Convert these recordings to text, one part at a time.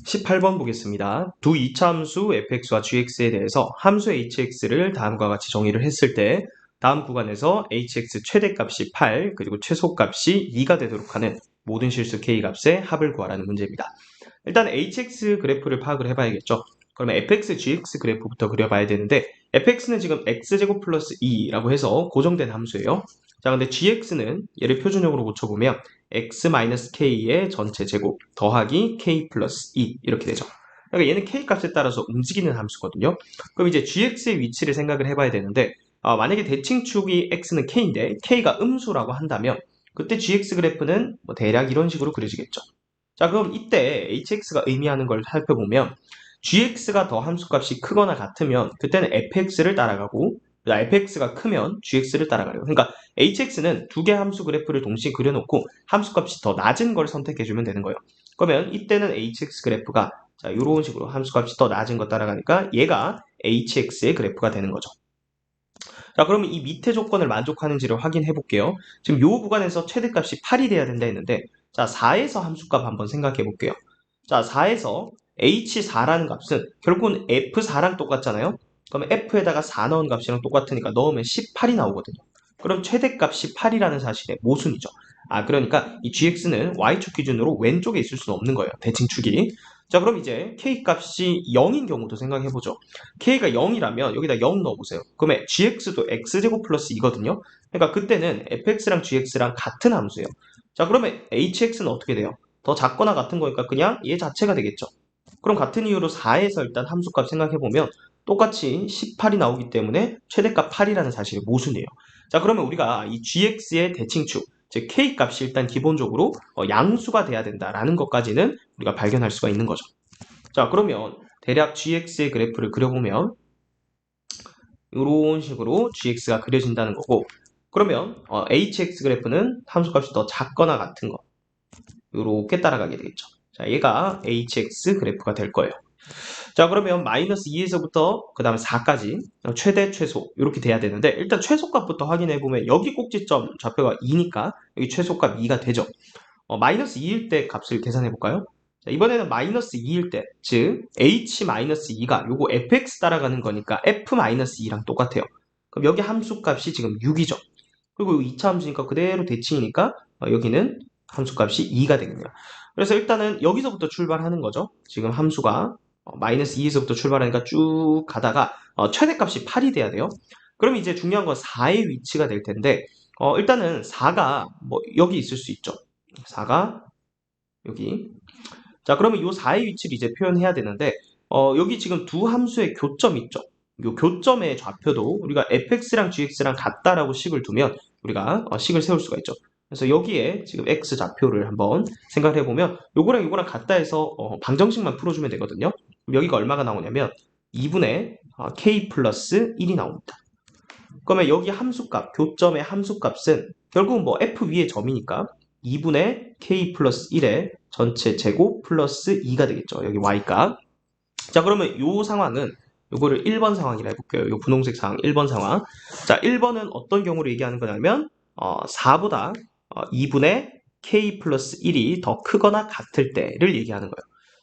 18번 보겠습니다. 두 이차함수 fx와 gx에 대해서 함수 hx를 다음과 같이 정의를 했을 때 다음 구간에서 hx 최대값이 8 그리고 최소값이 2가 되도록 하는 모든 실수 k값의 합을 구하라는 문제입니다. 일단 hx 그래프를 파악을 해봐야겠죠. 그러면 fx, gx 그래프부터 그려봐야 되는데 fx는 지금 x제곱 플러스 2라고 해서 고정된 함수예요. 자, 근데 gx는 얘를 표준형으로 고쳐보면 x-k의 전체 제곱 더하기 k 플러스 2 이렇게 되죠. 그러니까 얘는 k 값에 따라서 움직이는 함수거든요. 그럼 이제 gx의 위치를 생각을 해봐야 되는데 만약에 대칭축이 x는 k인데 k가 음수라고 한다면 그때 gx 그래프는 뭐 대략 이런 식으로 그려지겠죠. 자, 그럼 이때 hx가 의미하는 걸 살펴보면 gx가 더 함수값이 크거나 같으면 그때는 fx를 따라가고 fx가 크면 gx를 따라가려고. 그러니까 hx는 두 개 함수 그래프를 동시에 그려놓고 함수값이 더 낮은 걸 선택해주면 되는 거예요. 그러면 이때는 hx 그래프가 자, 이런 식으로 함수값이 더 낮은 거 따라가니까 얘가 hx의 그래프가 되는 거죠. 자, 그러면 이 밑에 조건을 만족하는지를 확인해 볼게요. 지금 이 구간에서 최대값이 8이 돼야 된다 했는데 자, 4에서 함수값 한번 생각해 볼게요. 자, 4에서 h4라는 값은 결국은 f4랑 똑같잖아요. 그러면 f에다가 4 넣은 값이랑 똑같으니까 넣으면 18이 나오거든요. 그럼 최대값이 8이라는 사실의 모순이죠. 그러니까 이 gx는 y축 기준으로 왼쪽에 있을 수는 없는 거예요. 대칭축이. 자, 그럼 이제 k값이 0인 경우도 생각해 보죠. k가 0이라면 여기다 0 넣어보세요. 그러면 gx도 x제곱 플러스 2거든요. 그러니까 그때는 fx랑 gx랑 같은 함수예요. 자, 그러면 hx는 어떻게 돼요? 더 작거나 같은 거니까 그냥 얘 자체가 되겠죠. 그럼 같은 이유로 4에서 일단 함수값 생각해보면 똑같이 18이 나오기 때문에 최대값 8이라는 사실이 모순이에요. 자, 그러면 우리가 이 gx의 대칭축, 즉 k값이 일단 기본적으로 양수가 돼야 된다라는 것까지는 우리가 발견할 수가 있는 거죠. 자, 그러면 대략 gx의 그래프를 그려보면 이런 식으로 gx가 그려진다는 거고, 그러면 hx 그래프는 함수값이 더 작거나 같은 거 이렇게 따라가게 되겠죠. 자, 얘가 hx 그래프가 될 거예요. 자, 그러면 마이너스 2에서부터 그 다음에 4까지 최대 최소 이렇게 돼야 되는데 일단 최소값부터 확인해 보면 여기 꼭지점 좌표가 2니까 여기 최소값 2가 되죠. 마이너스 2일 때 값을 계산해 볼까요? 자, 이번에는 마이너스 2일 때, 즉 h-2가 요거 fx 따라가는 거니까 f-2랑 똑같아요. 그럼 여기 함수값이 지금 6이죠. 그리고 2차 함수니까 그대로 대칭이니까 여기는 함수값이 2가 되겠네요. 그래서 일단은 여기서부터 출발하는 거죠. 지금 함수가 마이너스 2에서부터 출발하니까 쭉 가다가 최대값이 8이 돼야 돼요. 그럼 이제 중요한 건 4의 위치가 될 텐데 일단은 4가 뭐 여기 있을 수 있죠. 4가 여기. 자, 그러면 이 4의 위치를 이제 표현해야 되는데 여기 지금 두 함수의 교점이 있죠. 이 교점의 좌표도 우리가 fx랑 gx랑 같다라고 식을 두면 우리가 식을 세울 수가 있죠. 그래서 여기에 지금 x 좌표를 한번 생각해 보면 요거랑 요거랑 같다 해서 방정식만 풀어주면 되거든요. 그럼 여기가 얼마가 나오냐면 2분의 k 플러스 1이 나옵니다. 그러면 여기 함수값, 교점의 함수값은 결국은 뭐 f 위의 점이니까 2분의 k 플러스 1의 전체 제곱 플러스 2가 되겠죠. 여기 y값. 자, 그러면 이 상황은 요거를 1번 상황이라 해볼게요. 요 분홍색 상황 1번 상황. 자, 1번은 어떤 경우를 얘기하는 거냐면 4보다 2분의 k 플러스 1이 더 크거나 같을 때를 얘기하는 거예요.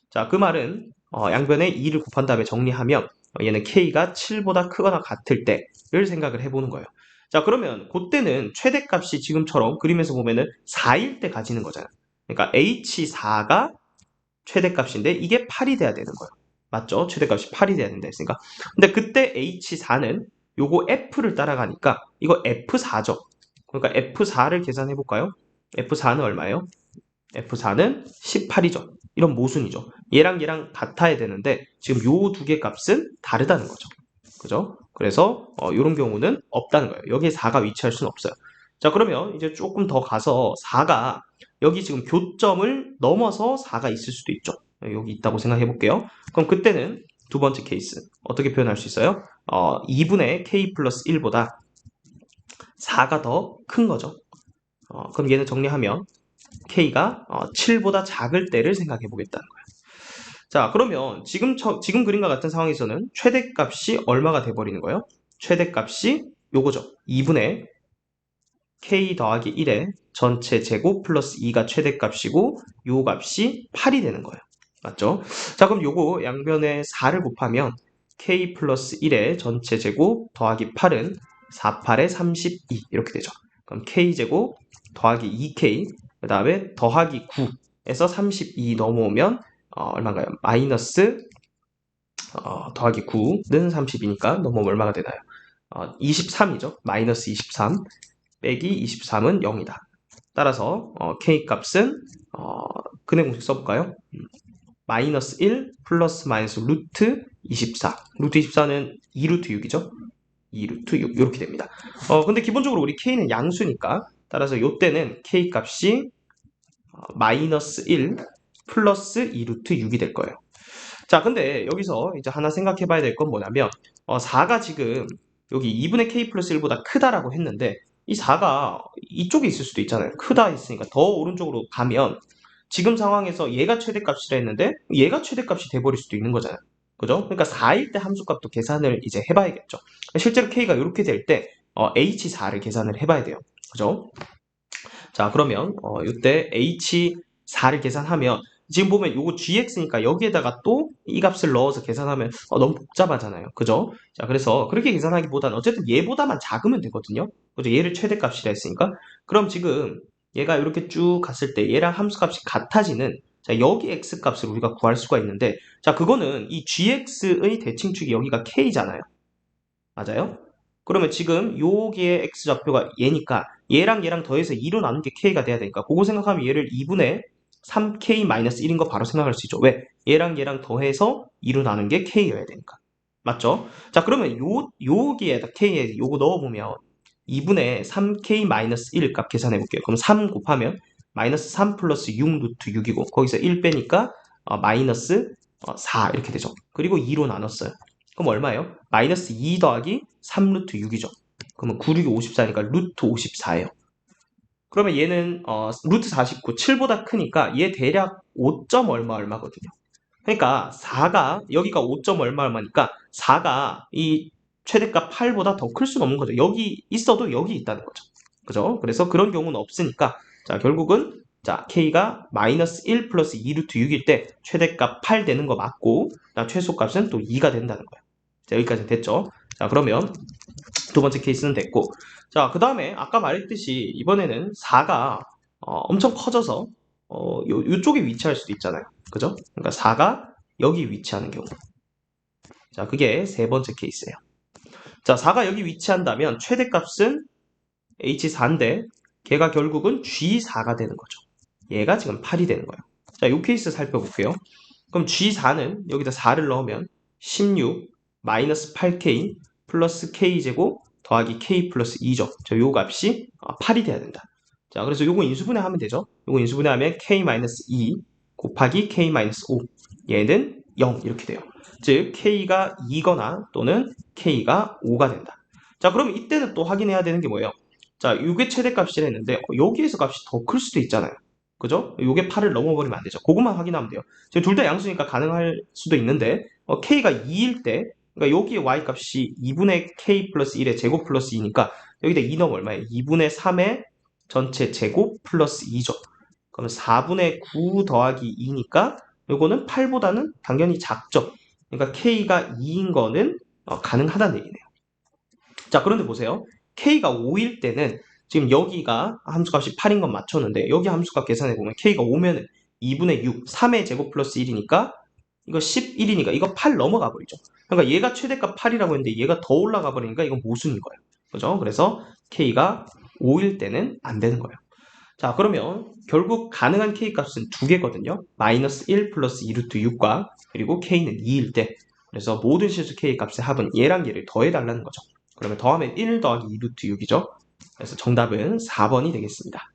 자, 그 말은 양변에 2를 곱한 다음에 정리하면 얘는 k가 7보다 크거나 같을 때를 생각을 해보는 거예요. 자, 그러면 그때는 최대값이 지금처럼 그림에서 보면은 4일 때 가지는 거잖아요. 그러니까 h4가 최대값인데 이게 8이 돼야 되는 거예요. 맞죠? 최대값이 8이 돼야 된다 했으니까. 근데 그때 h4는 요거 f를 따라가니까 이거 f4죠. 그러니까 f4를 계산해 볼까요? f4는 얼마예요? F4는 18이죠. 이런 모순이죠. 얘랑 얘랑 같아야 되는데 지금 요 두 개 값은 다르다는 거죠. 그죠? 그래서 이런 경우는 없다는 거예요. 여기에 4가 위치할 수는 없어요. 자, 그러면 이제 조금 더 가서 4가 여기 지금 교점을 넘어서 4가 있을 수도 있죠. 여기 있다고 생각해 볼게요. 그럼 그때는 두 번째 케이스 어떻게 표현할 수 있어요? 2분의 k 플러스 1보다 4가 더 큰 거죠. 그럼 얘는 정리하면 k가 7보다 작을 때를 생각해 보겠다는 거예요. 자, 그러면 지금 그림과 같은 상황에서는 최대값이 얼마가 돼버리는 거예요? 최대값이 요거죠. 2분의 k 더하기 1의 전체 제곱 플러스 2가 최대값이고 요 값이 8이 되는 거예요. 맞죠? 자, 그럼 요거 양변에 4를 곱하면 k 플러스 1의 전체 제곱 더하기 8은 4, 8에 32 이렇게 되죠. 그럼 k제곱 더하기 2k 그 다음에 더하기 9에서 32 넘어오면 얼마인가요? 마이너스 더하기 9는 32니까 넘어오면 얼마가 되나요? 23이죠. 마이너스 23 빼기 23은 0이다. 따라서 k 값은 근의 공식 써볼까요? 마이너스 1 플러스 마이너스 루트 24. 루트 24는 2루트 6이죠. 2루트 6 이렇게 됩니다. 근데 기본적으로 우리 k는 양수니까 따라서 요때는 k 값이 마이너스 1 플러스 2루트 6이 될 거예요. 자, 근데 여기서 이제 하나 생각해 봐야 될 건 뭐냐면 4가 지금 여기 2분의 k 플러스 1보다 크다라고 했는데 이 4가 이쪽에 있을 수도 있잖아요. 크다 했으니까 더 오른쪽으로 가면 지금 상황에서 얘가 최대값이라 했는데 얘가 최대값이 돼버릴 수도 있는 거잖아요. 그죠? 그러니까 4일 때 함수값도 계산을 이제 해봐야겠죠. 실제로 k가 이렇게 될 때 h4를 계산을 해봐야 돼요. 그죠? 자, 그러면 이때 h4를 계산하면 지금 보면 요거 gx니까 여기에다가 또 이 값을 넣어서 계산하면 너무 복잡하잖아요. 그죠? 자, 그래서 그렇게 계산하기보다는 어쨌든 얘보다만 작으면 되거든요. 그죠? 얘를 최대값이라 했으니까. 그럼 지금 얘가 이렇게 쭉 갔을 때 얘랑 함수값이 같아지는 자, 여기 x값을 우리가 구할 수가 있는데 자, 그거는 이 gx의 대칭축이 여기가 k잖아요. 맞아요? 그러면 지금 여기에 x좌표가 얘니까 얘랑 얘랑 더해서 2로 나눈 게 k가 돼야 되니까 그거 생각하면 얘를 2분의 3k-1인 거 바로 생각할 수 있죠. 왜? 얘랑 얘랑 더해서 2로 나눈 게 k여야 되니까. 맞죠? 자, 그러면 여기에다 k에 요거 넣어보면 2분의 3k-1 값 계산해 볼게요. 그럼 3 곱하면 마이너스 3 플러스 6 루트 6이고 거기서 1 빼니까 마이너스 4 이렇게 되죠. 그리고 2로 나눴어요. 그럼 얼마예요? 마이너스 2 더하기 3 루트 6이죠. 그러면 9, 6이 54니까 루트 54예요. 그러면 얘는 루트 49, 7보다 크니까 얘 대략 5점 얼마 얼마거든요. 그러니까 4가 여기가 5점 얼마 얼마니까 4가 이 최대값 8보다 더 클 수는 없는 거죠. 여기 있어도 여기 있다는 거죠. 그죠? 그래서 그런 경우는 없으니까 자, 결국은 자, k가 마이너스 1 플러스 2 루트 6일 때 최대값 8 되는 거 맞고 최소값은 또 2가 된다는 거예요. 자, 여기까지 됐죠? 자, 그러면 두 번째 케이스는 됐고 자, 그 다음에 아까 말했듯이 이번에는 4가 엄청 커져서 요쪽에 위치할 수도 있잖아요. 그죠? 그러니까 4가 여기 위치하는 경우. 자, 그게 세 번째 케이스예요. 자, 4가 여기 위치한다면 최대값은 h4인데 걔가 결국은 g4가 되는 거죠. 얘가 지금 8이 되는 거예요. 자, 이 케이스 살펴볼게요. 그럼 g4는 여기다 4를 넣으면 16 마이너스 8k 플러스 k제곱 더하기 k 플러스 2죠. 자, 요 값이 8이 돼야 된다. 자, 그래서 요거 인수분해하면 되죠. 요거 인수분해하면 k 마이너스 2 곱하기 k 마이너스 5 얘는 0 이렇게 돼요. 즉 k가 2거나 또는 k가 5가 된다. 자, 그럼 이때는 또 확인해야 되는 게 뭐예요? 자, 요게 최대값이라 했는데 여기에서 값이 더 클 수도 있잖아요. 그죠? 요게 8을 넘어버리면 안 되죠. 그것만 확인하면 돼요. 지금 둘 다 양수니까 가능할 수도 있는데 k가 2일 때 그러니까 여기에 y값이 2분의 k 플러스 1의 제곱 플러스 2니까 여기다 2 넣으면 얼마예요? 2분의 3의 전체 제곱 플러스 2죠. 그러면 4분의 9 더하기 2니까 요거는 8보다는 당연히 작죠. 그러니까 k가 2인 거는 가능하다는 얘기네요. 자, 그런데 보세요. k가 5일 때는 지금 여기가 함수값이 8인 건 맞췄는데 여기 함수값 계산해보면 k가 5면은 2분의 6, 3의 제곱 플러스 1이니까 이거 11이니까 이거 8 넘어가 버리죠. 그러니까 얘가 최대값 8이라고 했는데 얘가 더 올라가 버리니까 이건 모순인 거예요. 그죠? 그래서 k가 5일 때는 안 되는 거예요. 자, 그러면 결국 가능한 k 값은 두 개거든요. 마이너스 1 플러스 2루트 6과 그리고 k는 2일 때. 그래서 모든 실수 k 값의 합은 얘랑 얘를 더해달라는 거죠. 그러면 더하면 1 더하기 2루트 6이죠. 그래서 정답은 4번이 되겠습니다.